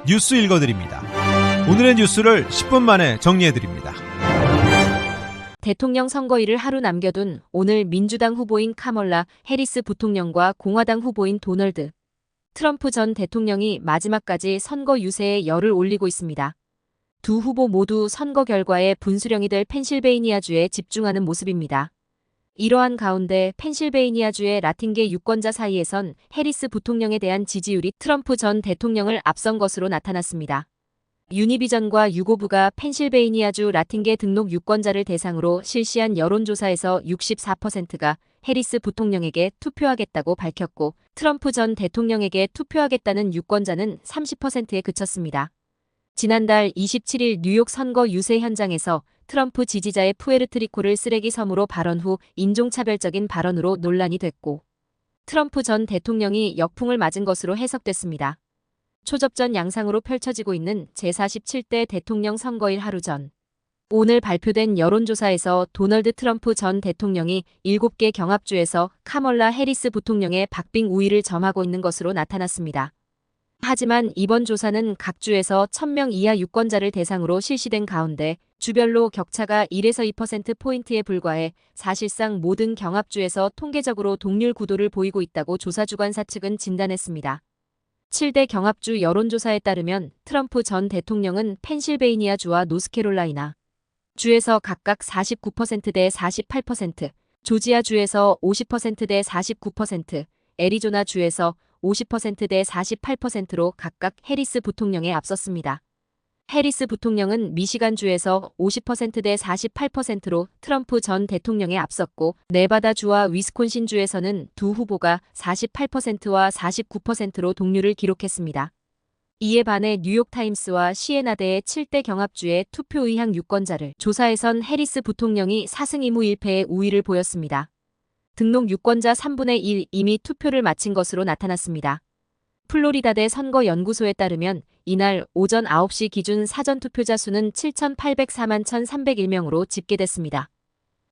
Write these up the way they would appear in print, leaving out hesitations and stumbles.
뉴스 읽어드립니다. 오늘의 뉴스를 10분 만에 정리해드립니다. 대통령 선거일을 하루 남겨둔 오늘 민주당 후보인 카멀라 해리스 부통령과 공화당 후보인 도널드 트럼프 전 대통령이 마지막까지 선거 유세에 열을 올리고 있습니다. 두 후보 모두 선거 결과에 분수령이 될 펜실베이니아주에 집중하는 모습입니다. 이러한 가운데 펜실베이니아주의 라틴계 유권자 사이에선 해리스 부통령에 대한 지지율이 트럼프 전 대통령을 앞선 것으로 나타났습니다. 유니비전과 유고브가 펜실베이니아주 라틴계 등록 유권자를 대상으로 실시한 여론조사에서 64%가 해리스 부통령에게 투표하겠다고 밝혔고 트럼프 전 대통령에게 투표하겠다는 유권자는 30%에 그쳤습니다. 지난달 27일 뉴욕 선거 유세 현장에서 트럼프 지지자의 푸에르트리코를 쓰레기 섬으로 발언 후 인종차별적인 발언으로 논란이 됐고 트럼프 전 대통령이 역풍을 맞은 것으로 해석됐습니다. 초접전 양상으로 펼쳐지고 있는 제47대 대통령 선거일 하루 전 오늘 발표된 여론조사에서 도널드 트럼프 전 대통령이 7개 경합주에서 카멀라 해리스 부통령의 박빙 우위를 점하고 있는 것으로 나타났습니다. 하지만 이번 조사는 각 주에서 1000명 이하 유권자를 대상으로 실시된 가운데 주별로 격차가 1에서 2%포인트에 불과해 사실상 모든 경합주에서 통계적으로 동률 구도를 보이고 있다고 조사주관사 측은 진단했습니다. 7대 경합주 여론조사에 따르면 트럼프 전 대통령은 펜실베이니아주와 노스캐롤라이나 주에서 각각 49%대 48%, 조지아주에서 50%대 49%, 애리조나주에서 50%대 48%로 각각 해리스 부통령에 앞섰습니다. 해리스 부통령은 미시간주에서 50%대 48%로 트럼프 전 대통령에 앞섰고 네바다주와 위스콘신주에서는 두 후보가 48%와 49%로 동률을 기록했습니다. 이에 반해 뉴욕타임스와 시에나대의 7대 경합주의 투표 의향 유권자를 조사에선 해리스 부통령이 4승 2무 1패의 우위를 보였습니다. 등록 유권자 3분의 1 이미 투표를 마친 것으로 나타났습니다. 플로리다대 선거연구소에 따르면 이날 오전 9시 기준 사전투표자 수는 7,804만 1,301명으로 집계됐습니다.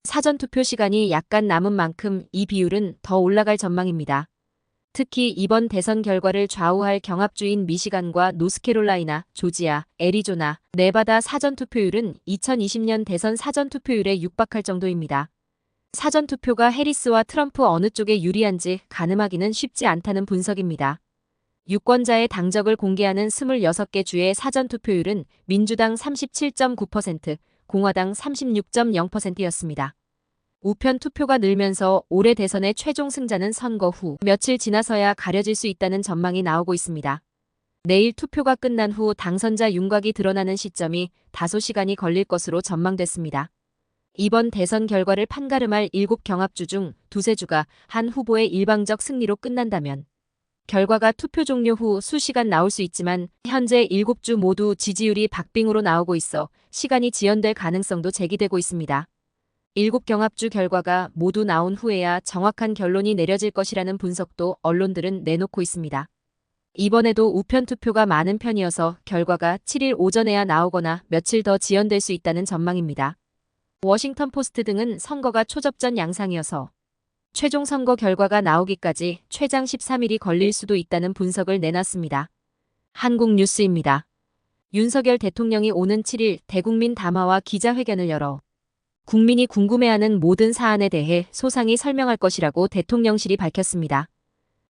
사전투표 시간이 약간 남은 만큼 이 비율은 더 올라갈 전망입니다. 특히 이번 대선 결과를 좌우할 경합주인 미시간과 노스캐롤라이나, 조지아, 애리조나, 네바다 사전투표율은 2020년 대선 사전투표율에 육박할 정도입니다. 사전투표가 해리스와 트럼프 어느 쪽에 유리한지 가늠하기는 쉽지 않다는 분석입니다. 유권자의 당적을 공개하는 26개 주의 사전투표율은 민주당 37.9%, 공화당 36.0%였습니다. 우편 투표가 늘면서 올해 대선의 최종 승자는 선거 후 며칠 지나서야 가려질 수 있다는 전망이 나오고 있습니다. 내일 투표가 끝난 후 당선자 윤곽이 드러나는 시점이 다소 시간이 걸릴 것으로 전망됐습니다. 이번 대선 결과를 판가름할 7경합주 중 두세 주가 한 후보의 일방적 승리로 끝난다면 결과가 투표 종료 후 수시간 나올 수 있지만 현재 7주 모두 지지율이 박빙으로 나오고 있어 시간이 지연될 가능성도 제기되고 있습니다. 7경합주 결과가 모두 나온 후에야 정확한 결론이 내려질 것이라는 분석도 언론들은 내놓고 있습니다. 이번에도 우편 투표가 많은 편이어서 결과가 7일 오전에야 나오거나 며칠 더 지연될 수 있다는 전망입니다. 워싱턴 포스트 등은 선거가 초접전 양상이어서 최종 선거 결과가 나오기까지 최장 13일이 걸릴 수도 있다는 분석을 내놨습니다. 한국뉴스입니다. 윤석열 대통령이 오는 7일 대국민 담화와 기자회견을 열어 국민이 궁금해하는 모든 사안에 대해 소상히 설명할 것이라고 대통령실이 밝혔습니다.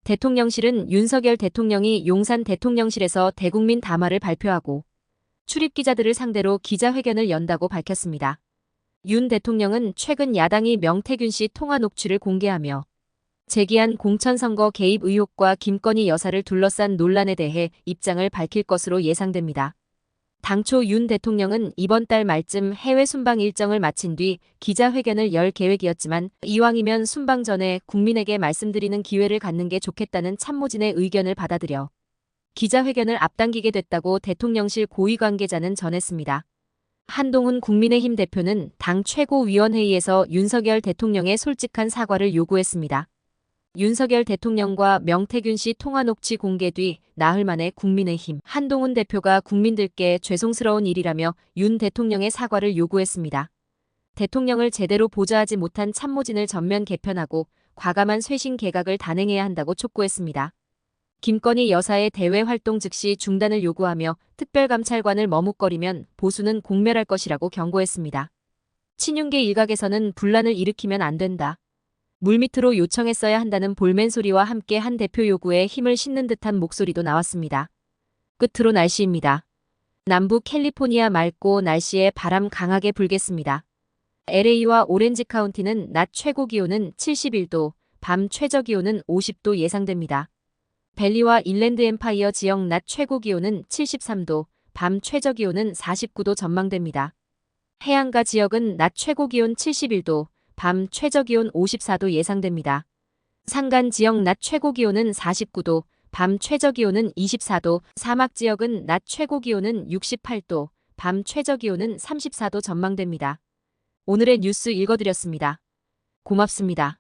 대통령실은 윤석열 대통령이 용산 대통령실에서 대국민 담화를 발표하고 출입기자들을 상대로 기자회견을 연다고 밝혔습니다. 윤 대통령은 최근 야당이 명태균 씨 통화 녹취를 공개하며 제기한 공천선거 개입 의혹과 김건희 여사를 둘러싼 논란에 대해 입장을 밝힐 것으로 예상됩니다. 당초 윤 대통령은 이번 달 말쯤 해외 순방 일정을 마친 뒤 기자회견을 열 계획이었지만 이왕이면 순방 전에 국민에게 말씀드리는 기회를 갖는 게 좋겠다는 참모진의 의견을 받아들여 기자회견을 앞당기게 됐다고 대통령실 고위 관계자는 전했습니다. 한동훈 국민의힘 대표는 당 최고위원회의에서 윤석열 대통령의 솔직한 사과를 요구했습니다. 윤석열 대통령과 명태균 씨 통화 녹취 공개 뒤 나흘 만에 국민의힘 한동훈 대표가 국민들께 죄송스러운 일이라며 윤 대통령의 사과를 요구했습니다. 대통령을 제대로 보좌하지 못한 참모진을 전면 개편하고 과감한 쇄신 개각을 단행해야 한다고 촉구했습니다. 김건희 여사의 대외 활동 즉시 중단을 요구하며 특별감찰관을 머뭇거리면 보수는 공멸할 것이라고 경고했습니다. 친윤계 일각에서는 분란을 일으키면 안 된다. 물밑으로 요청했어야 한다는 볼멘 소리와 함께 한 대표 요구에 힘을 싣는 듯한 목소리도 나왔습니다. 끝으로 날씨입니다. 남부 캘리포니아 맑고 날씨에 바람 강하게 불겠습니다. LA와 오렌지 카운티는 낮 최고 기온은 71도, 밤 최저 기온은 50도 예상됩니다. 밸리와 인랜드 엠파이어 지역 낮 최고 기온은 73도, 밤 최저 기온은 49도 전망됩니다. 해안가 지역은 낮 최고 기온 71도, 밤 최저 기온 54도 예상됩니다. 산간 지역 낮 최고 기온은 49도, 밤 최저 기온은 24도, 사막 지역은 낮 최고 기온은 68도, 밤 최저 기온은 34도 전망됩니다. 오늘의 뉴스 읽어드렸습니다. 고맙습니다.